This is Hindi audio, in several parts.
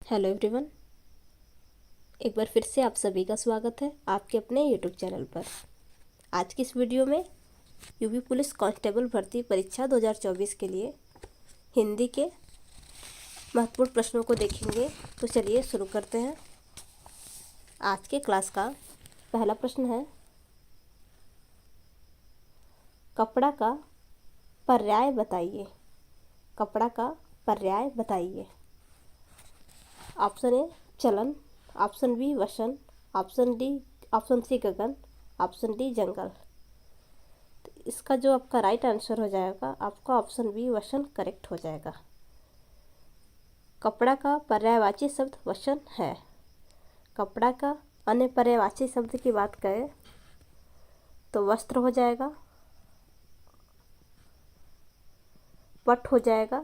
हेलो एवरीवन, एक बार फिर से आप सभी का स्वागत है आपके अपने यूट्यूब चैनल पर। आज की इस वीडियो में यूपी पुलिस कांस्टेबल भर्ती परीक्षा 2024 के लिए हिंदी के महत्वपूर्ण प्रश्नों को देखेंगे। तो चलिए शुरू करते हैं। आज के क्लास का पहला प्रश्न है, कपड़ा का पर्याय बताइए। कपड़ा का पर्याय बताइए। ऑप्शन ए चलन, ऑप्शन बी वसन, ऑप्शन सी गगन, ऑप्शन डी जंगल। तो इसका जो आपका राइट आंसर हो जाएगा, आपका ऑप्शन बी वसन करेक्ट हो जाएगा। कपड़ा का पर्यायवाची शब्द वसन है। कपड़ा का अन्य पर्यायवाची शब्द की बात करें तो वस्त्र हो जाएगा, पट हो जाएगा,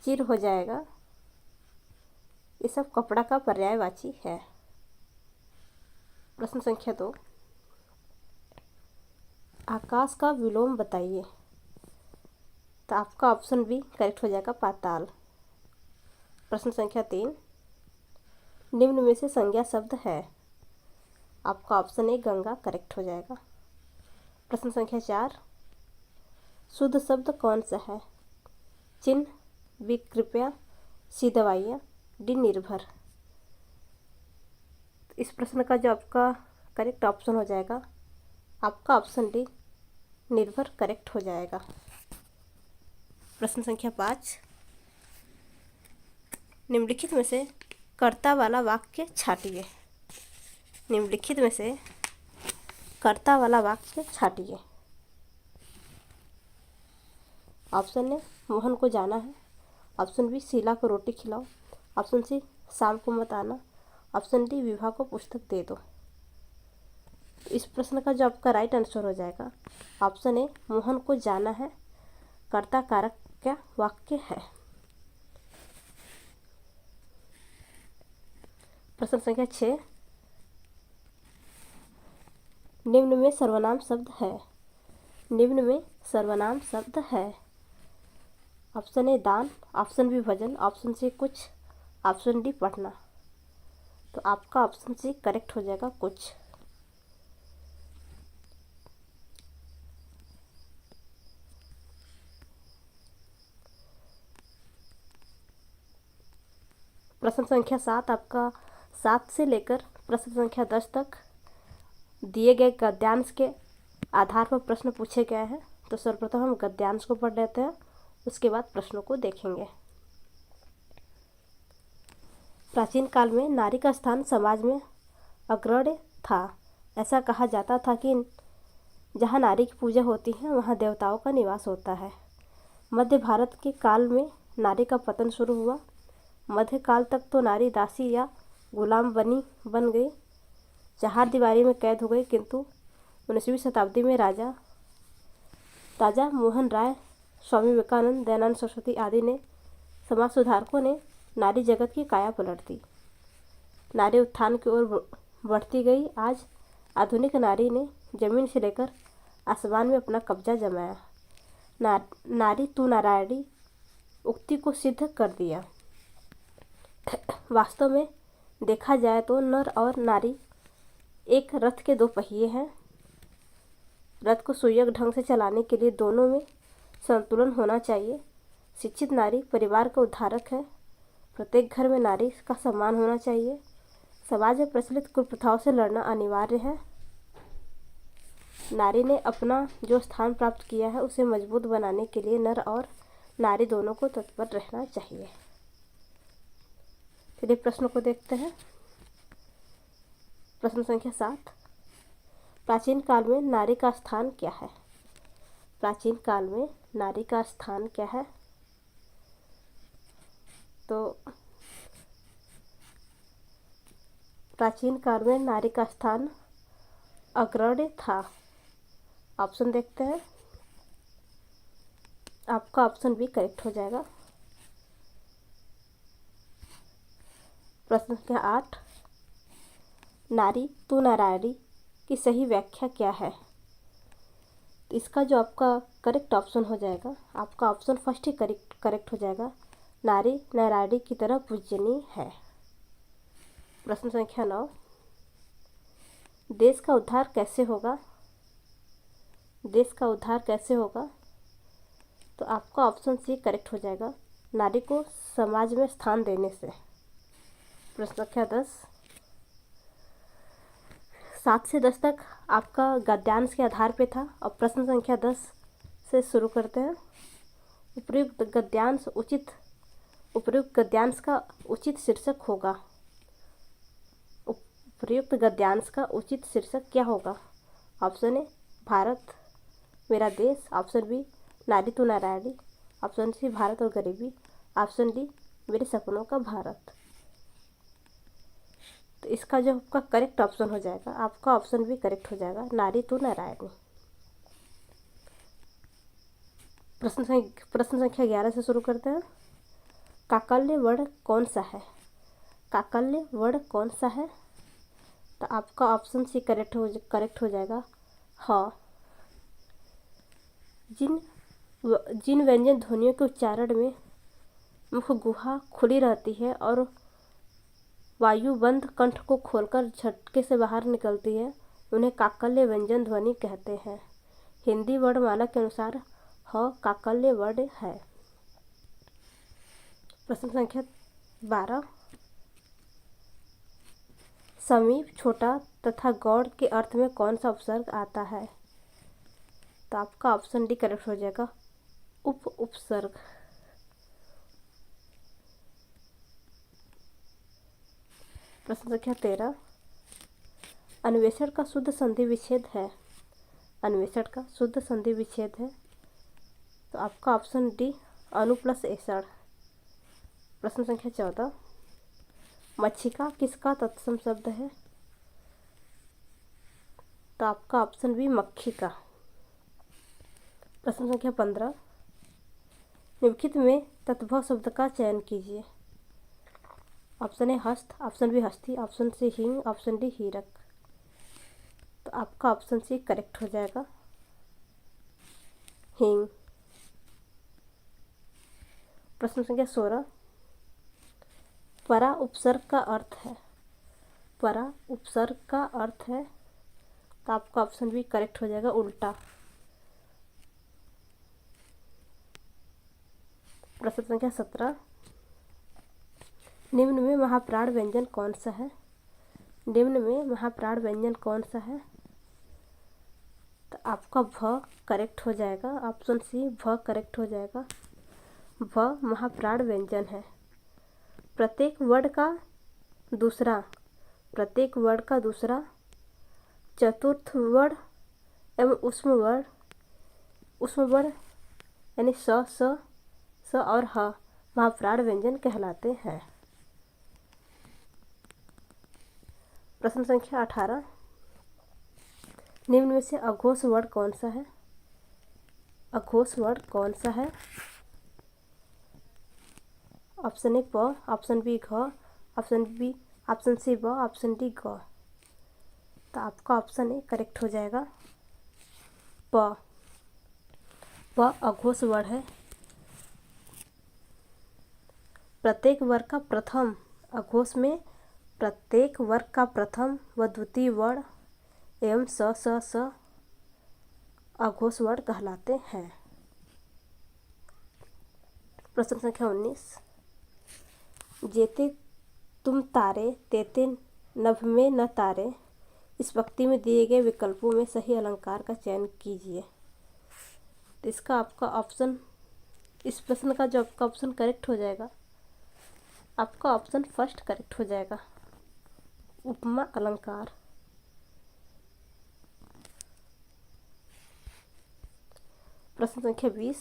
चिर हो जाएगा। ये सब कपड़ा का पर्यायवाची है। प्रश्न संख्या 2, आकाश का विलोम बताइए। तो आपका ऑप्शन बी करेक्ट हो जाएगा, पाताल। प्रश्न संख्या 3, निम्न में से संज्ञा शब्द है। आपका ऑप्शन ए गंगा करेक्ट हो जाएगा। प्रश्न संख्या 4, शुद्ध शब्द कौन सा है। चिन्ह, बी कृपया, सी दवाइयाँ, डी निर्भर। इस प्रश्न का जो आपका करेक्ट ऑप्शन हो जाएगा, आपका ऑप्शन डी निर्भर करेक्ट हो जाएगा। प्रश्न संख्या 5, निम्नलिखित में से कर्ता वाला वाक्य छाटिए। निम्नलिखित में से कर्ता वाला वाक्य छाटिए। ऑप्शन ए मोहन को जाना है, ऑप्शन बी शीला को रोटी खिलाओ, ऑप्शन सी शाम को मत आना, ऑप्शन डी विभा को पुस्तक दे दो। इस प्रश्न का जो आपका राइट आंसर हो जाएगा, ऑप्शन ए मोहन को जाना है कर्ता कारक का वाक्य है। प्रश्न संख्या 6, निम्न में सर्वनाम शब्द है। निम्न में सर्वनाम शब्द है। ऑप्शन ए दान, ऑप्शन बी भजन, ऑप्शन सी कुछ, ऑप्शन डी पढ़ना। तो आपका ऑप्शन सी करेक्ट हो जाएगा, कुछ। प्रश्न संख्या 7, आपका 7 से लेकर प्रश्न संख्या 10 तक दिए गए गद्यांश के आधार पर प्रश्न पूछे गए हैं। तो सर्वप्रथम हम गद्यांश को पढ़ लेते हैं, उसके बाद प्रश्नों को देखेंगे। प्राचीन काल में नारी का स्थान समाज में अग्रणी था। ऐसा कहा जाता था कि जहाँ नारी की पूजा होती है वहाँ देवताओं का निवास होता है। मध्य भारत के काल में नारी का पतन शुरू हुआ। मध्यकाल तक तो नारी दासी या गुलाम बन गई, चार दीवारी में कैद हो गई। किंतु 19वीं शताब्दी में राजा मोहन राय, स्वामी विवेकानंद, दयानंद सरस्वती आदि ने समाज सुधारकों ने नारी जगत की काया पलट दी। नारी उत्थान की ओर बढ़ती गई। आज आधुनिक नारी ने जमीन से लेकर आसमान में अपना कब्जा जमाया। नारी तू नारायणी उक्ति को सिद्ध कर दिया। वास्तव में देखा जाए तो नर और नारी एक रथ के दो पहिए हैं। रथ को सुयोग ढंग से चलाने के लिए दोनों में संतुलन होना चाहिए। शिक्षित नारी परिवार का उद्धारक है। प्रत्येक घर में नारी का सम्मान होना चाहिए। समाज में प्रचलित कुप्रथाओं से लड़ना अनिवार्य है। नारी ने अपना जो स्थान प्राप्त किया है उसे मजबूत बनाने के लिए नर और नारी दोनों को तत्पर रहना चाहिए। चलिए प्रश्नों को देखते हैं। प्रश्न संख्या 7, प्राचीन काल में नारी का स्थान क्या है। प्राचीन काल में नारी का स्थान क्या है। तो प्राचीन काल में नारी का स्थान अग्रणी था। ऑप्शन देखते हैं। आपका ऑप्शन बी करेक्ट हो जाएगा। प्रश्न संख्या 8, नारी तू नारायणी की सही व्याख्या क्या है। तो इसका जो आपका करेक्ट ऑप्शन हो जाएगा, आपका ऑप्शन फर्स्ट ही करेक्ट हो जाएगा। नारी नारायणी की तरह पूजनीय है। प्रश्न संख्या 9, देश का उद्धार कैसे होगा? देश का उद्धार कैसे होगा? तो आपका ऑप्शन सी करेक्ट हो जाएगा, नारी को समाज में स्थान देने से। प्रश्न संख्या 10, 7 से 10 तक आपका गद्यांश के आधार पे था। और प्रश्न संख्या 10 से शुरू करते हैं। उपयुक्त गद्यांश का उचित शीर्षक होगा। उपयुक्त गद्यांश का उचित शीर्षक क्या होगा? ऑप्शन ए भारत मेरा देश, ऑप्शन बी नारी तो नारायणी, ऑप्शन सी भारत और गरीबी, ऑप्शन डी मेरे सपनों का भारत। तो इसका जो आपका करेक्ट ऑप्शन हो जाएगा, आपका ऑप्शन भी करेक्ट हो जाएगा, नारी तो नारायणी। प्रश्न संख्या 11 से शुरू करते हैं। काकल्य वर्ण कौन सा है? काकल्य वर्ण कौन सा है? तो आपका ऑप्शन सी करेक्ट हो जाएगा, हाँ। जिन व्यंजन ध्वनियों के उच्चारण में मुख गुहा खुली रहती है और वायुबंद कंठ को खोलकर झटके से बाहर निकलती है, उन्हें काकल्य व्यंजन ध्वनि कहते हैं। हिंदी वर्णमाला के अनुसार ह काकल्य वर्ण है। प्रश्न संख्या 12, समीप, छोटा तथा गौड़ के अर्थ में कौन सा उपसर्ग आता है? तो आपका ऑप्शन डी करेक्ट हो जाएगा, उपसर्ग। प्रश्न संख्या 13, अन्वेषण का शुद्ध संधि विच्छेद है। अन्वेषण का शुद्ध संधि विच्छेद है। तो आपका ऑप्शन डी अनु प्लस एषण। प्रश्न संख्या 14, मक्षिका किसका तत्सम शब्द है? तो आपका ऑप्शन बी मक्खी का। प्रश्न संख्या 15, निम्नलिखित में तत्भव शब्द का चयन कीजिए। ऑप्शन ए हस्त, ऑप्शन बी हस्ती, ऑप्शन सी हींग, ऑप्शन डी हीरक। तो आपका ऑप्शन सी करेक्ट हो जाएगा, हींग। प्रश्न संख्या 16, परा उपसर्ग का अर्थ है। परा उपसर्ग का अर्थ है। तो आपका ऑप्शन भी करेक्ट हो जाएगा, उल्टा। प्रश्न संख्या 17, निम्न में महाप्राण व्यंजन कौन सा है? निम्न में महाप्राण व्यंजन कौन सा है? तो आपका भ करेक्ट हो जाएगा, ऑप्शन सी भ करेक्ट हो जाएगा। भ महाप्राण व्यंजन है। प्रत्येक वर्ण का दूसरा चतुर्थ वर्ण एवं उष्म वर्ण यानी स और ह महाप्राण व्यंजन कहलाते हैं। प्रश्न संख्या 18, निम्न में से अघोष वर्ण कौन सा है? अघोष वर्ण कौन सा है? ऑप्शन ए प, ऑप्शन बी घ, ऑप्शन सी ब, ऑप्शन डी ग। तो आपका ऑप्शन ए करेक्ट हो जाएगा, प। प अघोष वर्ण है। प्रत्येक वर्ग का प्रथम, अघोष में प्रत्येक वर्ग का प्रथम व द्वितीय वर्ण एवं स अघोष वर्ण कहलाते हैं। प्रश्न संख्या 19, जेते तुम तारे तेते नभ में न तारे, इस पंक्ति में दिए गए विकल्पों में सही अलंकार का चयन कीजिए। तो इसका आपका ऑप्शन, इस प्रश्न का जो आपका ऑप्शन करेक्ट हो जाएगा, आपका ऑप्शन फर्स्ट करेक्ट हो जाएगा, उपमा अलंकार। प्रश्न संख्या 20,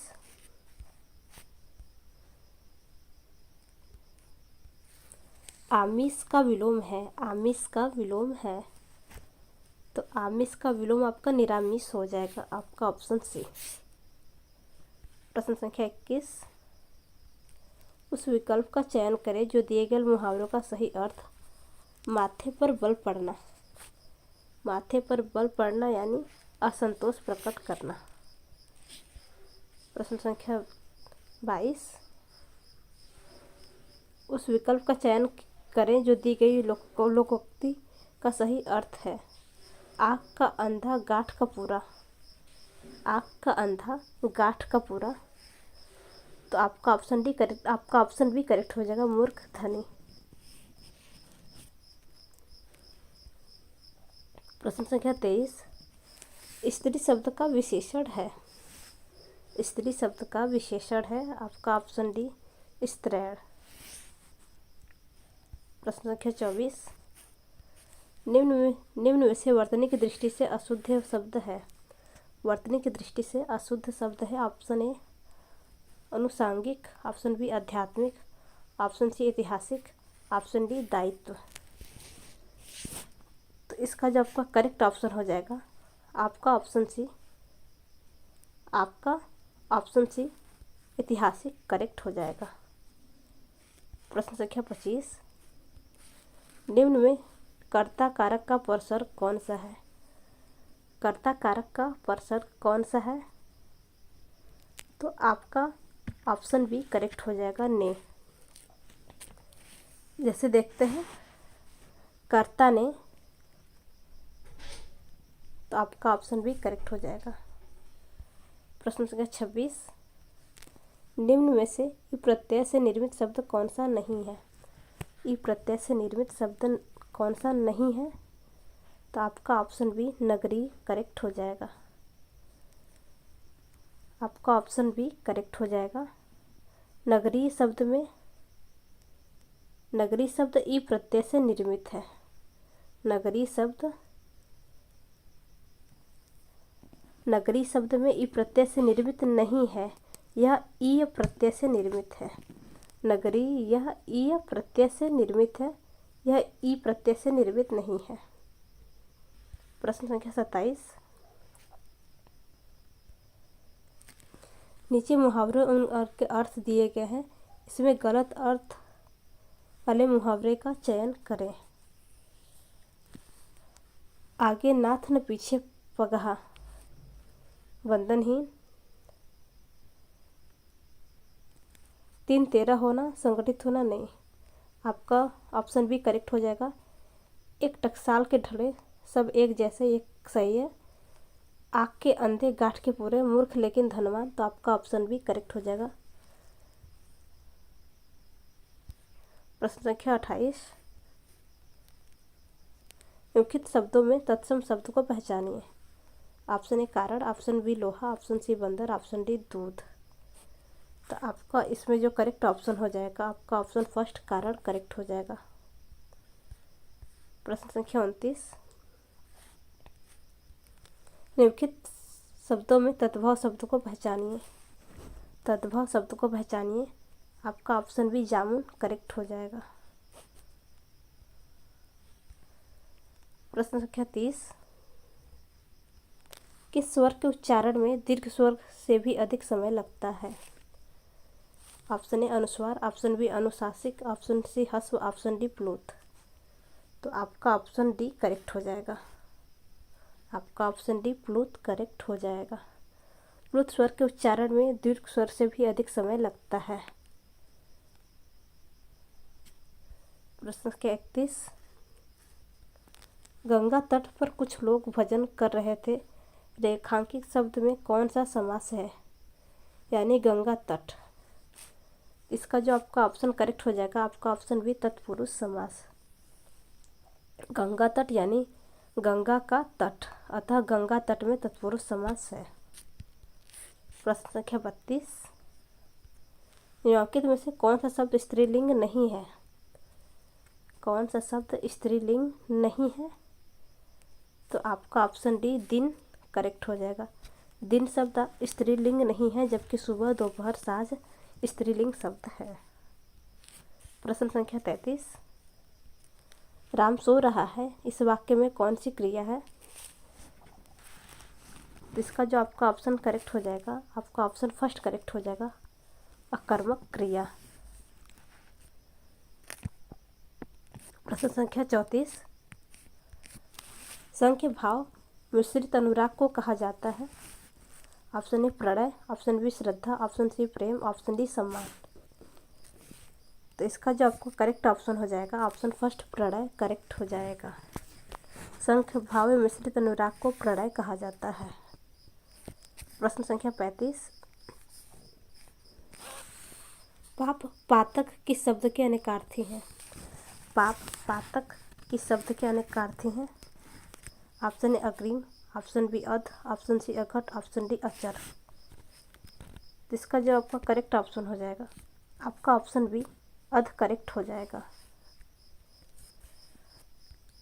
आमिष का विलोम है। आमिष का विलोम है। तो आमिष का विलोम आपका निरामिष हो जाएगा, आपका ऑप्शन सी। प्रश्न संख्या 21, उस विकल्प का चयन करें जो दिए गए मुहावरों का सही अर्थ माथे पर बल पड़ना। माथे पर बल पड़ना यानी असंतोष प्रकट करना। प्रश्न संख्या 22, उस विकल्प का चयन करें जो दी गई लोकोक्ति का सही अर्थ है। आँख का अंधा गांठ का पूरा। आँख का अंधा गांठ का पूरा। तो आपका ऑप्शन बी करेक्ट हो जाएगा, मूर्ख धनी। प्रश्न संख्या 23, स्त्री शब्द का विशेषण है। स्त्री शब्द का विशेषण है आपका ऑप्शन डी, स्त्रैण। प्रश्न संख्या 24, निम्न में से वर्तनी की दृष्टि से अशुद्ध शब्द है। वर्तनी की दृष्टि से अशुद्ध शब्द है ऑप्शन ए अनुसांगिक, ऑप्शन बी आध्यात्मिक, ऑप्शन सी ऐतिहासिक, ऑप्शन डी दायित्व। तो इसका जो आपका करेक्ट ऑप्शन हो जाएगा आपका ऑप्शन सी ऐतिहासिक करेक्ट हो जाएगा। प्रश्न संख्या 25, निम्न में कर्ता कारक का परसर्ग कौन सा है। कर्ता कारक का परसर्ग कौन सा है। तो आपका ऑप्शन बी करेक्ट हो जाएगा, ने। जैसे देखते हैं कर्ता ने, तो आपका ऑप्शन बी करेक्ट हो जाएगा। प्रश्न संख्या 26, निम्न में से ई प्रत्यय से निर्मित शब्द कौन सा नहीं है। ई प्रत्यय से निर्मित शब्द कौन सा नहीं है। तो आपका ऑप्शन बी नगरी करेक्ट हो जाएगा। आपका ऑप्शन बी करेक्ट हो जाएगा। नगरी शब्द ई प्रत्यय से निर्मित है। नगरी शब्द में ई प्रत्यय से निर्मित नहीं है, यह ई प्रत्यय से निर्मित है। नगरी यह ई प्रत्यय से निर्मित है, यह ई प्रत्यय से निर्मित नहीं है। प्रश्न संख्या 27, नीचे मुहावरे के अर्थ दिए गए हैं, इसमें गलत अर्थ वाले मुहावरे का चयन करें। आगे नाथ न पीछे पगहा, वंदनहीन। 3 तेरा होना, संगठित होना नहीं। आपका ऑप्शन बी करेक्ट हो जाएगा। एक टकसाल के ढले सब एक जैसे, एक सही है। आँख के अंधे गांठ के पूरे, मूर्ख लेकिन धनवान। तो आपका ऑप्शन बी करेक्ट हो जाएगा। प्रश्न संख्या 28, निम्नलिखित शब्दों में तत्सम शब्द को पहचानिए। ऑप्शन ए कारण, ऑप्शन बी लोहा, ऑप्शन सी बंदर, ऑप्शन डी दूध। तो आपका इसमें जो करेक्ट ऑप्शन हो जाएगा आपका ऑप्शन फर्स्ट कारण करेक्ट हो जाएगा। प्रश्न संख्या 29, निम्नलिखित शब्दों में तद्भव शब्द को पहचानिए। तद्भव शब्द को पहचानिए। आपका ऑप्शन बी जामुन करेक्ट हो जाएगा। प्रश्न संख्या 30, किस स्वर के उच्चारण में दीर्घ स्वर से भी अधिक समय लगता है। ऑप्शन ए अनुस्वार, ऑप्शन बी अनुशासिक, ऑप्शन सी ह्रस्व, ऑप्शन डी प्लुत। तो आपका ऑप्शन डी करेक्ट हो जाएगा। आपका ऑप्शन डी प्लुत करेक्ट हो जाएगा। प्लुत स्वर के उच्चारण में दीर्घ स्वर से भी अधिक समय लगता है। प्रश्न संख्या 31, गंगा तट पर कुछ लोग भजन कर रहे थे, रेखांकित शब्द में कौन सा समास है। यानी गंगा तट। इसका जो आपका ऑप्शन करेक्ट हो जाएगा आपका ऑप्शन बी तत्पुरुष समास। गंगा तट यानी गंगा का तट, अतः गंगा तट में तत्पुरुष समास है। प्रश्न संख्या 32, निम्नलिखित में से कौन सा शब्द स्त्रीलिंग नहीं है। कौन सा शब्द स्त्रीलिंग नहीं है। तो आपका ऑप्शन डी दिन करेक्ट हो जाएगा। दिन शब्द स्त्रीलिंग नहीं है, जबकि सुबह, दोपहर, साँझ स्त्रीलिंग शब्द है। प्रश्न संख्या 33, राम सो रहा है, इस वाक्य में कौन सी क्रिया है। तो इसका जो आपका ऑप्शन करेक्ट हो जाएगा आपका ऑप्शन फर्स्ट करेक्ट हो जाएगा, अकर्मक क्रिया। प्रश्न संख्या 34, संख्य भाव मिश्रित अनुराग को कहा जाता है। ऑप्शन ए प्रणय, ऑप्शन बी श्रद्धा, ऑप्शन सी प्रेम, ऑप्शन डी सम्मान। तो इसका जो आपको करेक्ट ऑप्शन हो जाएगा, ऑप्शन फर्स्ट प्रणय करेक्ट हो जाएगा। संख भाव में मिश्रित अनुराग को प्रणय कहा जाता है। प्रश्न संख्या 35। पाप पातक किस शब्द के अनेकार्थी हैं? पाप पातक किस शब्द के अनेकार्थी हैं? ऑप्शन ए अग्रिम, ऑप्शन बी अध, ऑप्शन सी अघट, ऑप्शन डी अचर। इसका जो आपका करेक्ट ऑप्शन हो जाएगा, आपका ऑप्शन बी अध करेक्ट हो जाएगा।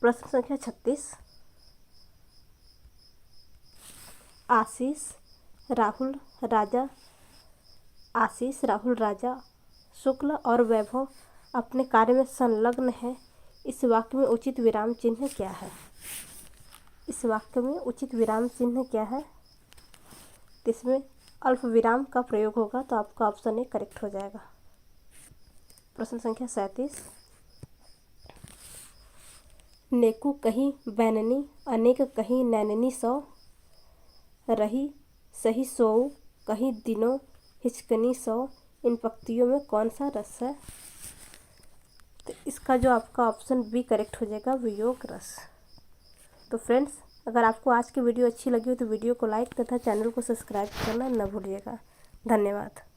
प्रश्न संख्या 36। आशीष राहुल राजा शुक्ल और वैभव अपने कार्य में संलग्न है। इस वाक्य में उचित विराम चिन्ह क्या है? इस वाक्य में उचित विराम चिन्ह क्या है? इसमें अल्प विराम का प्रयोग होगा, तो आपका ऑप्शन ए करेक्ट हो जाएगा। प्रश्न संख्या 37। नेकु कहीं बैननी अनेक कहीं नैननी सौ, रही सही सोऊ कहीं दिनों हिचकनी सौ, इन पंक्तियों में कौन सा रस है? तो इसका जो आपका ऑप्शन बी करेक्ट हो जाएगा, वियोग रस। तो फ्रेंड्स, अगर आपको आज की वीडियो अच्छी लगी हो तो वीडियो को लाइक तथा चैनल को सब्सक्राइब करना न भूलिएगा। धन्यवाद।